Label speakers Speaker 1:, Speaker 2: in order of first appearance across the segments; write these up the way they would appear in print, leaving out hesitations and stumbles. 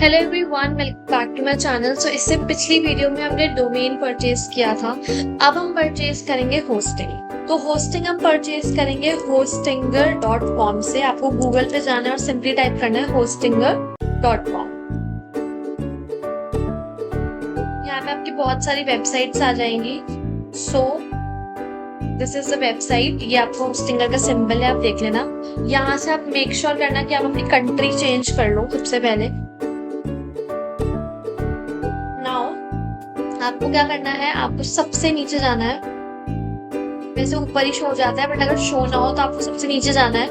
Speaker 1: Hello everyone, welcome back to my channel. So इससे पिछली video में हमने डोमेन परचेज किया था। अब हम परचेज करेंगे होस्टिंग। तो होस्टिंग हम परचेज करेंगे hostinger.com से। आपको गूगल पे जाना है और सिंपली टाइप करना है hostinger.com। यहाँ पे आपकी बहुत सारी वेबसाइट्स आ जाएंगी। So this is the website. ये आपको होस्टिंगर का सिंबल है, आप देख लेना। यहाँ से आप मेक श्योर करना कि आप अपनी कंट्री चेंज कर लो सबसे पहले। आपको क्या करना है, आपको सबसे नीचे जाना है। वैसे ऊपर ही शो हो जाता है, बट अगर शो ना हो तो आपको सबसे नीचे जाना है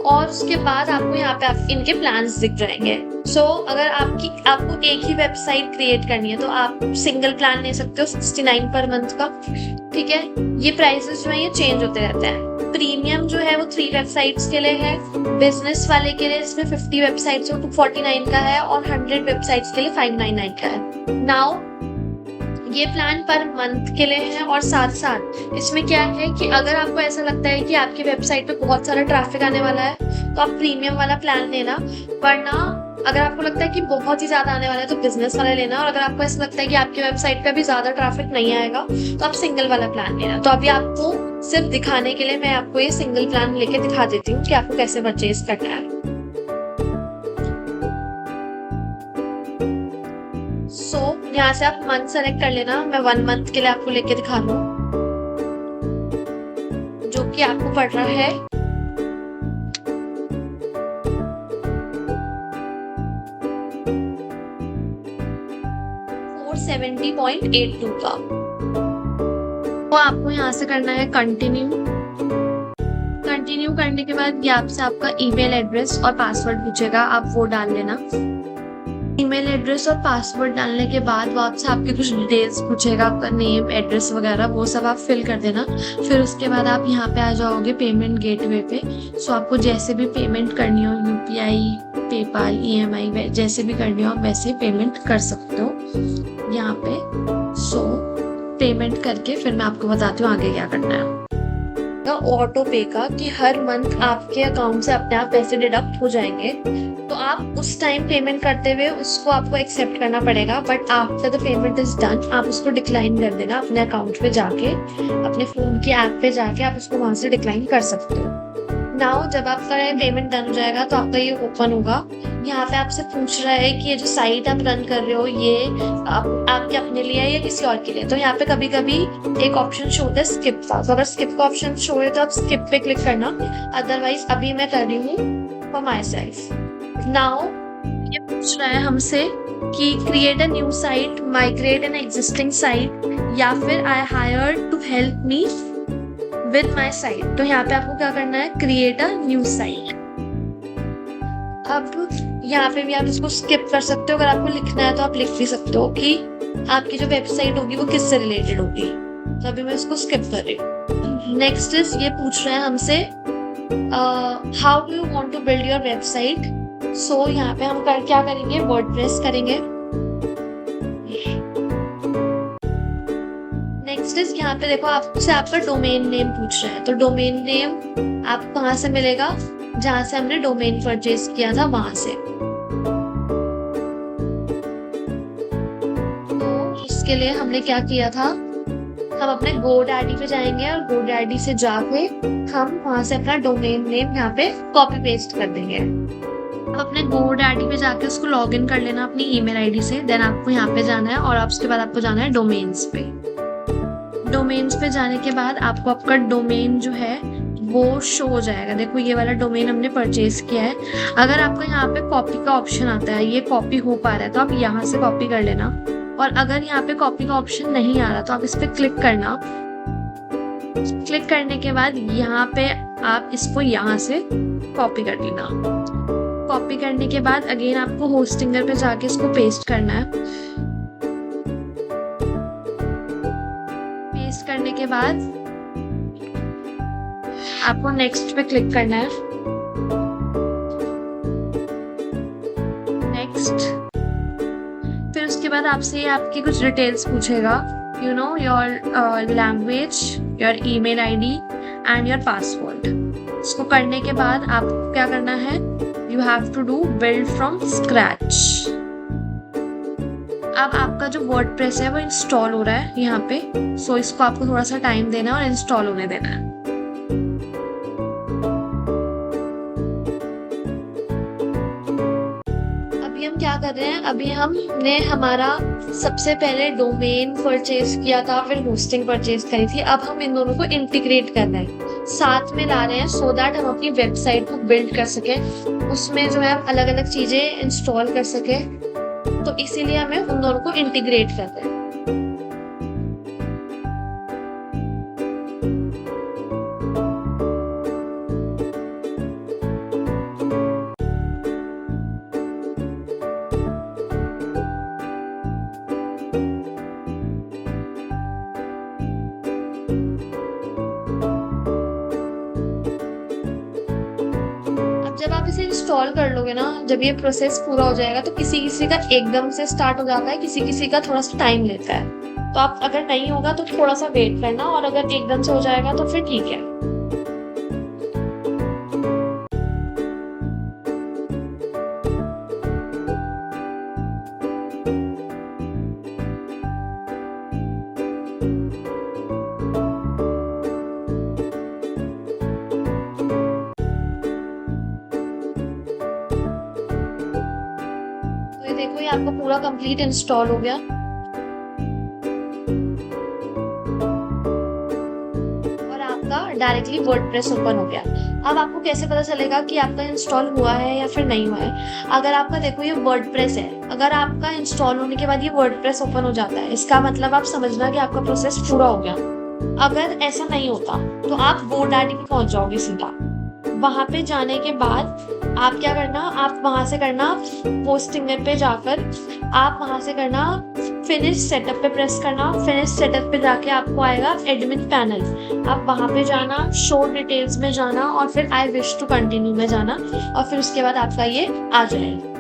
Speaker 1: और उसके बाद आपको यहाँ पे आप इनके प्लान्स दिख जाएंगे। सो अगर आपको एक ही वेबसाइट क्रिएट करनी है तो आप सिंगल प्लान ले सकते हो 69 पर मंथ का। ठीक है, ये प्राइसेस जो है ये चेंज होते रहते हैं। प्रीमियम जो है वो 3 वेबसाइट्स के लिए है। बिजनेस वाले के लिए इसमें 50 वेबसाइट्स 249 का है और 100 वेबसाइट्स के लिए 599 का है। नाउ ये प्लान पर मंथ के लिए है और साथ साथ इसमें क्या है कि अगर आपको ऐसा लगता है कि आपकी वेबसाइट पे बहुत सारा ट्रैफिक आने वाला है तो आप प्रीमियम वाला प्लान लेना, वरना अगर आपको लगता है कि बहुत ही ज्यादा आने वाला है तो बिजनेस वाला लेना, और अगर आपको ऐसा लगता है कि आपकी वेबसाइट पे अभी ज्यादा ट्रैफिक नहीं आएगा तो आप सिंगल वाला प्लान लेना। तो अभी आपको सिर्फ दिखाने के लिए मैं आपको ये सिंगल प्लान लेके दिखा देती हूँ कि आपको कैसे परचेज करना है। यहाँ से आप मंथ सेलेक्ट कर लेना। मैं 1 मंथ के लिए आपको लेके दिखा लूं, जो कि आपको पड़ रहा है 470.82 का। तो आपको यहाँ से करना है कंटिन्यू करने के बाद ये आपसे आपका ईमेल एड्रेस और पासवर्ड पूछेगा, आप वो डाल लेना। ईमेल एड्रेस और पासवर्ड डालने के बाद वो आपसे आपके कुछ डिटेल्स पूछेगा, आपका नेम, एड्रेस वगैरह, वो सब आप फिल कर देना। फिर उसके बाद आप यहाँ पे आ जाओगे पेमेंट गेटवे पे। सो आपको जैसे भी पेमेंट करनी हो, यूपीआई, पेपाल, EMI जैसे भी करनी हो आप वैसे पेमेंट कर सकते हो यहाँ पे। सो पेमेंट करके फिर मैं आपको बताती हूँ आगे क्या करना है। ऑटो पे का कि हर मंथ आपके अकाउंट से अपने आप पैसे डिडक्ट हो जाएंगे, तो आप उस टाइम पेमेंट करते हुए उसको आपको एक्सेप्ट करना पड़ेगा। But after the payment is done आप उसको डिक्लाइन कर देना। अपने अकाउंट पे जाके, अपने फोन की ऐप पे जाके आप उसको वहां से डिक्लाइन कर सकते हो। नाउ जब आपका पेमेंट डन हो जाएगा तो आपका ये ओपन होगा। यहाँ पे आपसे पूछ रहा है कि ये जो साइट आप रन कर रहे हो ये आपके अपने लिए है या किसी और के लिए। तो यहाँ पे कभी कभी एक ऑप्शन शो होता है स्किप का, तो अगर स्किप का ऑप्शन शो है तो आप स्किप पे क्लिक करना। अदरवाइज अभी मैं कर रही हूँ फॉर माई सेल्फ। नाउ ये पूछ रहा है हमसे कि create a new site, migrate an existing site, या फिर I hired to help me with my site. तो यहाँ पे आपको क्या करना है, क्रिएट अ न्यू साइट। अब यहाँ पे भी आप इसको स्किप कर सकते हो। अगर आपको लिखना है तो आप लिख भी सकते हो कि आपकी जो वेबसाइट होगी वो किससे रिलेटेड होगी। तो अभी मैं इसको स्किप कर रही हूँ। नेक्स्ट इज ये पूछ रहा है हमसे how do you want to build your website. So यहाँ पे हम क्या करेंगे, वर्डप्रेस करेंगे। नेक्स्ट इज यहाँ पे देखो आपसे आपका डोमेन नेम पूछ रहा है। तो डोमेन नेम आपको कहाँ से मिलेगा, जहां से हमने डोमेन परचेज किया था वहां से। तो इसके लिए हमने क्या किया था, हम अपने GoDaddy पे जाएंगे और GoDaddy से जाके हम वहां से अपना डोमेन नेम यहाँ पे कॉपी पेस्ट कर देंगे। अब अपने GoDaddy पे जाके उसको लॉग इन कर लेना अपनी ईमेल आईडी से। देन आपको यहाँ पे जाना है और उसके बाद आपको जाना है डोमेन्स पे। डोमेन्स पे जाने के बाद आपको आपका डोमेन जो है वो शो हो जाएगा। देखो ये वाला डोमेन हमने परचेज किया है। अगर आपको यहाँ पे कॉपी का ऑप्शन आता है, ये कॉपी हो पा रहा है तो आप यहाँ से कॉपी कर लेना, और अगर यहाँ पे कॉपी का ऑप्शन नहीं आ रहा तो आप इस पे क्लिक करना। क्लिक करने के बाद यहाँ पे आप इसको यहाँ से कॉपी कर लेना। कॉपी करने के बाद अगेन आपको होस्टिंगर पे जाके इसको पेस्ट करना है। पेस्ट करने के बाद आपको नेक्स्ट पे क्लिक करना है। नेक्स्ट, फिर उसके बाद आपसे आपकी कुछ डिटेल्स पूछेगा, you know your language, your email ID and your password. इसको करने के बाद आपको क्या करना है, you have to do build from scratch. अब आपका जो वर्डप्रेस है वो इंस्टॉल हो रहा है यहाँ पे। सो इसको आपको थोड़ा सा टाइम देना है और इंस्टॉल होने देना है। अभी हम क्या कर रहे हैं, अभी हमने हमारा सबसे पहले डोमेन परचेज किया था, फिर होस्टिंग परचेज करी थी। अब हम इन दोनों को इंटीग्रेट कर रहे हैं, साथ में ला रहे हैं, सो दैट हम अपनी वेबसाइट को बिल्ड कर सके, उसमें जो है अलग अलग चीजें इंस्टॉल कर सके। तो इसीलिए हमें उन दोनों को इंटीग्रेट कर रहे हैं। जब आप इसे इंस्टॉल कर लोगे ना, जब ये प्रोसेस पूरा हो जाएगा, तो किसी किसी का एकदम से स्टार्ट हो जाता है, किसी किसी का थोड़ा सा टाइम लेता है। तो आप अगर नहीं होगा तो थोड़ा सा वेट करना, और अगर एकदम से हो जाएगा तो फिर ठीक है। देखो ये आपका पूरा कंप्लीट इंस्टॉल हो गया, और आपका डायरेक्टली वर्डप्रेस ओपन हो गया। अब आपको कैसे पता चलेगा कि आपका इंस्टॉल हुआ है या फिर नहीं हुआ है? अगर आपका देखो ये वर्डप्रेस है, अगर आपका इंस्टॉल होने के बाद ये वर्डप्रेस ओपन हो जाता है, इसका मतलब आप समझना कि आपका प्रोसेस पूरा हो गया। अगर ऐसा नहीं होता तो आप GoDaddy पे पहुंच जाओगे सीधा। वहां पे जाने के बाद आप क्या करना, आप वहां से करना पोस्टिंग पे जाकर, आप वहां से करना फिनिश सेटअप पे प्रेस करना। फिनिश सेटअप पे जाके आपको आएगा एडमिन पैनल, आप वहां पे जाना, शो डिटेल्स में जाना, और फिर आई विश टू कंटिन्यू में जाना, और फिर उसके बाद आपका ये आ जाएगा।